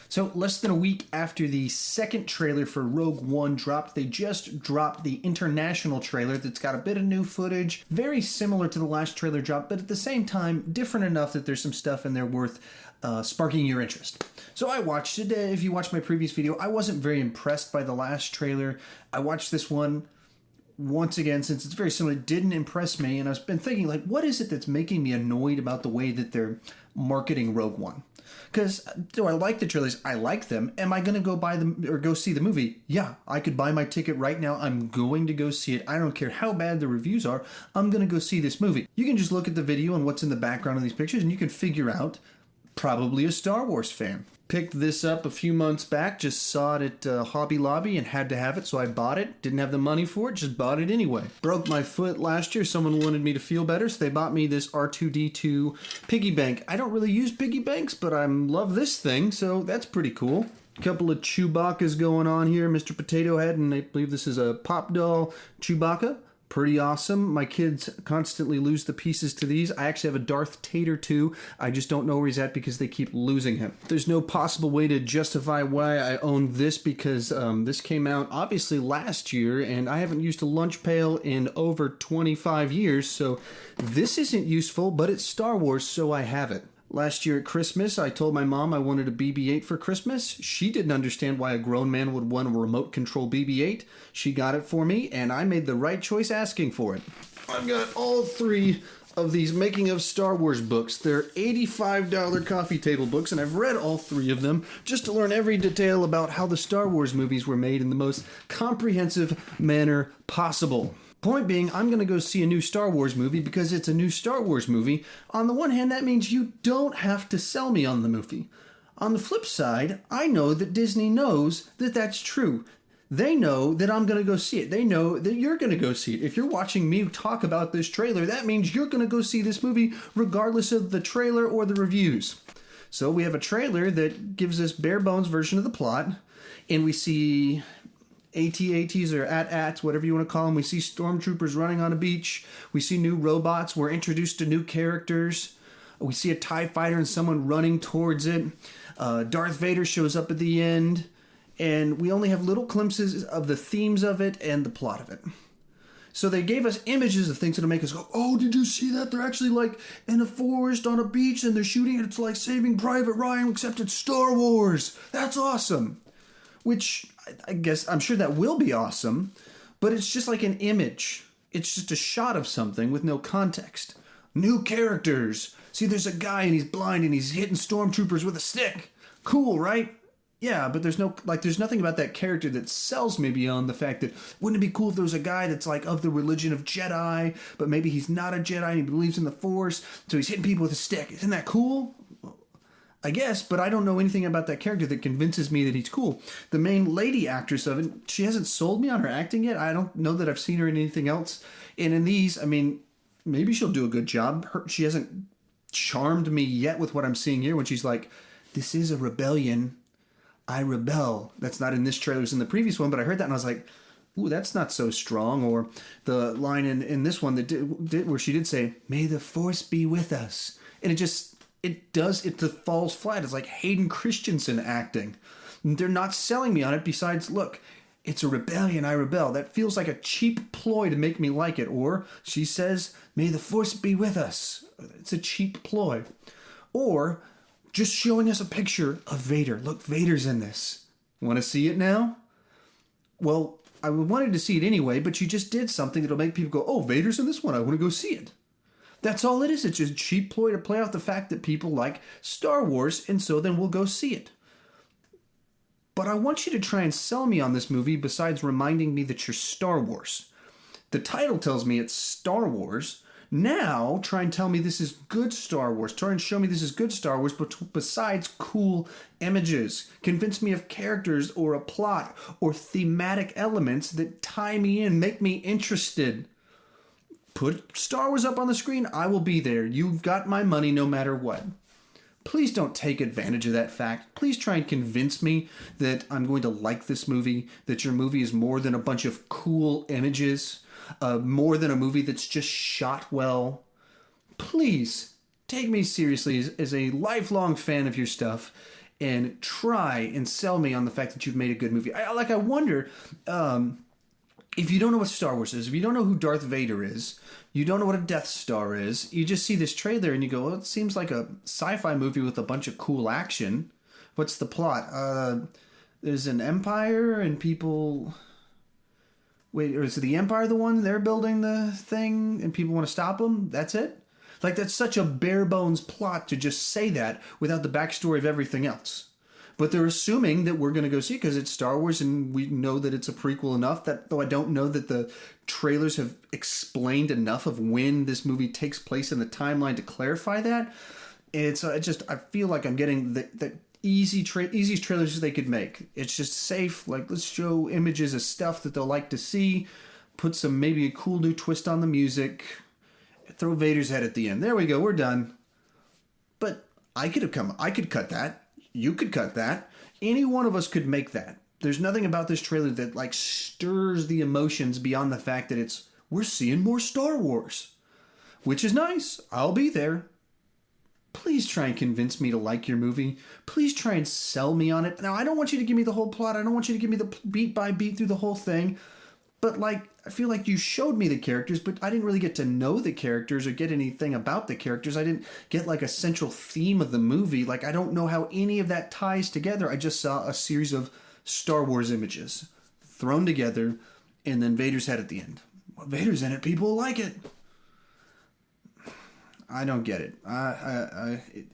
So less than a week after the second trailer for Rogue One dropped, they just dropped the international trailer that's got a bit of new footage, very similar to the last trailer drop, but at the same time, different enough that there's some stuff in there worth sparking your interest. So I watched it. If you watched my previous video, I wasn't very impressed by the last trailer. I watched this one once again, since it's very similar. It didn't impress me, and I've been thinking, like, what is it that's making me annoyed about the way that they're marketing Rogue One? Because do I like the trailers? I like them. Am I going to go buy them or go see the movie? Yeah, I could buy my ticket right now. I'm going to go see it. I don't care how bad the reviews are. I'm going to go see this movie. You can just look at the video and what's in the background of these pictures, and you can figure out probably a Star Wars fan. Picked this up a few months back, just saw it at Hobby Lobby and had to have it, so I bought it. Didn't have the money for it, just bought it anyway. Broke my foot last year. Someone wanted me to feel better, so they bought me this R2-D2 piggy bank. I don't really use piggy banks, but I love this thing, so that's pretty cool. A couple of Chewbacca's going on here. Mr. Potato Head, and I believe this is a pop doll Chewbacca. Pretty awesome. My kids constantly lose the pieces to these. I actually have a Darth Tater too. I just don't know where he's at because they keep losing him. There's no possible way to justify why I own this because this came out obviously last year and I haven't used a lunch pail in over 25 years, so this isn't useful, but it's Star Wars, so I have it. Last year at Christmas, I told my mom I wanted a BB-8 for Christmas. She didn't understand why a grown man would want a remote control BB-8. She got it for me, and I made the right choice asking for it. I've got all three of these Making of Star Wars books. They're $85 coffee table books, and I've read all three of them just to learn every detail about how the Star Wars movies were made in the most comprehensive manner possible. Point being, I'm going to go see a new Star Wars movie because it's a new Star Wars movie. On the one hand, that means you don't have to sell me on the movie. On the flip side, I know that Disney knows that that's true. They know that I'm going to go see it. They know that you're going to go see it. If you're watching me talk about this trailer, that means you're going to go see this movie regardless of the trailer or the reviews. So we have a trailer that gives us bare bones version of the plot, and we see AT-ATs or AT-ATs, whatever you want to call them. We see stormtroopers running on a beach. We see new robots. We're introduced to new characters. We see a TIE fighter and someone running towards it. Darth Vader shows up at the end. And we only have little glimpses of the themes of it and the plot of it. So they gave us images of things that'll make us go, oh, did you see that? They're actually like in a forest on a beach and they're shooting. It's like Saving Private Ryan, except it's Star Wars. That's awesome. Which I guess I'm sure that will be awesome, but it's just like an image. It's just a shot of something with no context. New characters. See, there's a guy and he's blind and he's hitting stormtroopers with a stick. Cool, right? Yeah, but there's nothing about that character that sells me beyond the fact that wouldn't it be cool if there was a guy that's like of the religion of Jedi, but maybe he's not a Jedi and he believes in the Force, so he's hitting people with a stick. Isn't that cool? I guess, but I don't know anything about that character that convinces me that he's cool. The main lady actress of it, she hasn't sold me on her acting yet. I don't know that I've seen her in anything else. And in these, I mean, maybe she'll do a good job. She hasn't charmed me yet with what I'm seeing here when she's like, this is a rebellion. I rebel. That's not in this trailer, it was in the previous one, but I heard that and I was like, ooh, that's not so strong. Or the line in this one that did where she did say, may the Force be with us. And it falls flat. It's like Hayden Christensen acting. They're not selling me on it besides, look, it's a rebellion, I rebel. That feels like a cheap ploy to make me like it. Or she says, may the Force be with us. It's a cheap ploy. Or just showing us a picture of Vader. Look, Vader's in this. Want to see it now? Well, I wanted to see it anyway, but you just did something that'll make people go, oh, Vader's in this one. I want to go see it. That's all it is. It's just a cheap ploy to play off the fact that people like Star Wars, and so then we'll go see it. But I want you to try and sell me on this movie besides reminding me that you're Star Wars. The title tells me it's Star Wars. Now, try and tell me this is good Star Wars. Try and show me this is good Star Wars, but besides cool images. Convince me of characters or a plot or thematic elements that tie me in, make me interested. Put Star Wars up on the screen, I will be there. You've got my money no matter what. Please don't take advantage of that fact. Please try and convince me that I'm going to like this movie, that your movie is more than a bunch of cool images, more than a movie that's just shot well. Please take me seriously as a lifelong fan of your stuff and try and sell me on the fact that you've made a good movie. I wonder, if you don't know what Star Wars is, if you don't know who Darth Vader is, you don't know what a Death Star is, you just see this trailer and you go, well, it seems like a sci-fi movie with a bunch of cool action. What's the plot? There's an empire and people... Wait, or is it the Empire the one? They're building the thing and people want to stop them? That's it? Like, that's such a bare bones plot to just say that without the backstory of everything else. But they're assuming that we're going to go see it because it's Star Wars and we know that it's a prequel enough, that though I don't know that the trailers have explained enough of when this movie takes place in the timeline to clarify that. It's just, I feel like I'm getting the easiest trailers they could make. It's just safe, like, let's show images of stuff that they'll like to see, put some, maybe a cool new twist on the music, throw Vader's head at the end. There we go, we're done. But I could cut that. You could cut that. Any one of us could make that. There's nothing about this trailer that, like, stirs the emotions beyond the fact that we're seeing more Star Wars. Which is nice. I'll be there. Please try and convince me to like your movie. Please try and sell me on it. Now, I don't want you to give me the whole plot. I don't want you to give me the beat by beat through the whole thing. But, like, I feel like you showed me the characters, but I didn't really get to know the characters or get anything about the characters. I didn't get, like, a central theme of the movie. Like, I don't know how any of that ties together. I just saw a series of Star Wars images thrown together and then Vader's head at the end. Well, Vader's in it. People like it. I don't get it.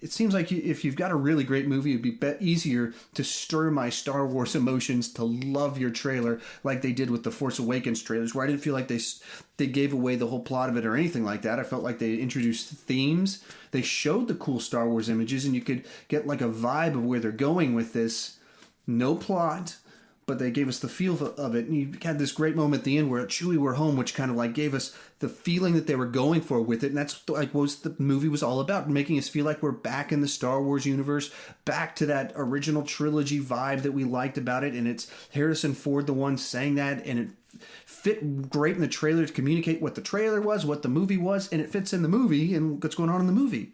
It seems like if you've got a really great movie, it'd be easier to stir my Star Wars emotions to love your trailer like they did with the Force Awakens trailers, where I didn't feel like they gave away the whole plot of it or anything like that. I felt like they introduced themes. They showed the cool Star Wars images, and you could get like a vibe of where they're going with this. No plot, but they gave us the feel of it. And you had this great moment at the end where at Chewie we're home, which kind of like gave us the feeling that they were going for with it. And that's like what the movie was all about, making us feel like we're back in the Star Wars universe, back to that original trilogy vibe that we liked about it. And it's Harrison Ford, the one saying that, and it fit great in the trailer to communicate what the trailer was, what the movie was, and it fits in the movie and what's going on in the movie.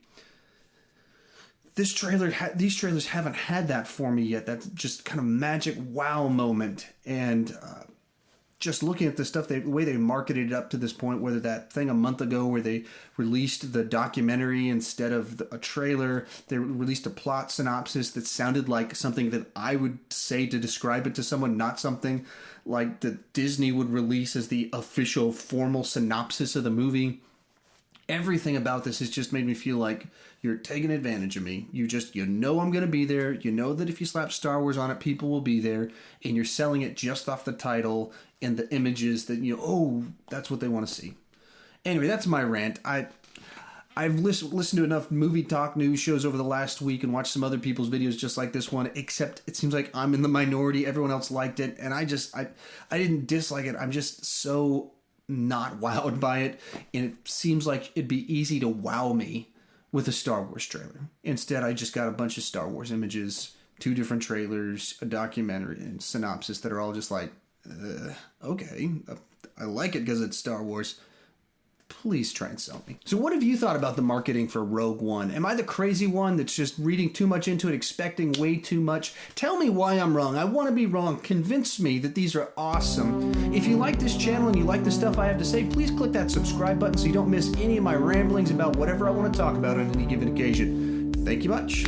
These trailers haven't had that for me yet. That's just kind of magic wow moment. And just looking at the stuff, the way they marketed it up to this point, whether that thing a month ago where they released the documentary instead of a trailer, they released a plot synopsis that sounded like something that I would say to describe it to someone, not something like that Disney would release as the official formal synopsis of the movie. Everything about this has just made me feel like you're taking advantage of me. You know I'm going to be there. You know that if you slap Star Wars on it, people will be there. And you're selling it just off the title and the images that, that's what they want to see. Anyway, that's my rant. I've listened to enough movie talk news shows over the last week and watched some other people's videos just like this one, except it seems like I'm in the minority. Everyone else liked it. And I didn't dislike it. I'm just so not wowed by it, and it seems like it'd be easy to wow me with a Star Wars trailer. Instead, I just got a bunch of Star Wars images, 2 different trailers, a documentary, and synopsis that are all just like, okay, I like it because it's Star Wars. Please try and sell me. So what have you thought about the marketing for Rogue One? Am I the crazy one that's just reading too much into it, expecting way too much? Tell me why I'm wrong. I want to be wrong. Convince me that these are awesome. If you like this channel and you like the stuff I have to say, please click that subscribe button so you don't miss any of my ramblings about whatever I want to talk about on any given occasion. Thank you much.